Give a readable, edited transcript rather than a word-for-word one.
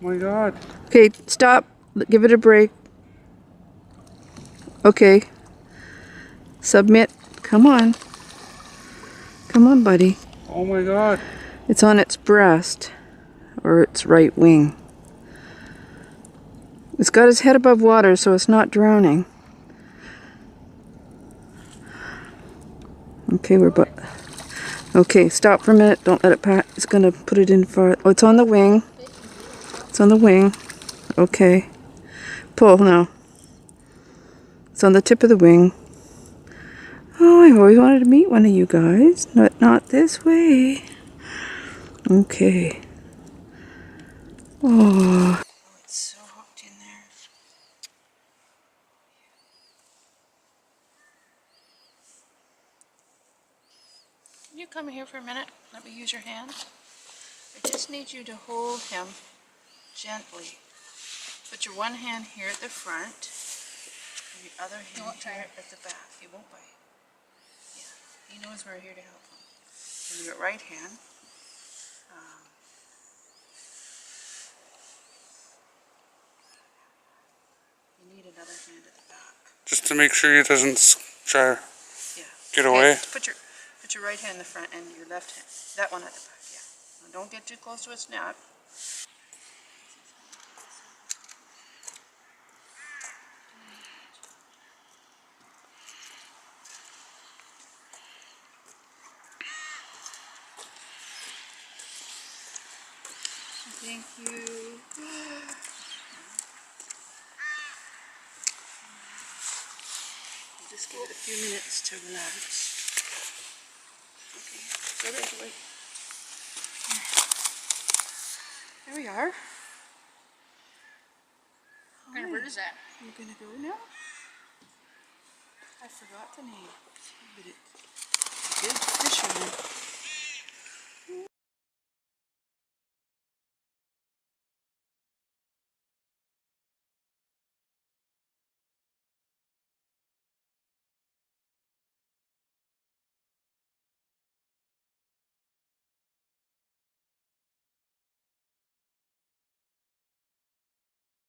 Oh my God. Okay, stop. Give it a break. Okay. Submit. Come on. Come on, buddy. Oh my God. It's on its breast, or its right wing. It's got its head above water, so it's not drowning. Okay, okay, stop for a minute. Don't let it pass. It's gonna put it in far. Oh, it's on the wing. It's on the wing. Okay. Pull now. It's on the tip of the wing. Oh, I've always wanted to meet one of you guys. Not this way. Okay. Oh, it's so hooked in there. Can you come here for a minute? Let me use your hand. I just need you to hold him gently. Put your one hand here at the front, and the other hand here at the back. He won't bite. Yeah, he knows we're here to help him. And your right hand. You need another hand at the back. Just to make sure he doesn't try get Okay. away. Put your right hand in the front and your left hand. That one at the back, yeah. Now don't get too close to its neck. Thank you. Just give it a few minutes to relax. Okay, so there's the way. There we are. What kind of bird is that? You're gonna go now? I forgot the name. But it's a big fisherman.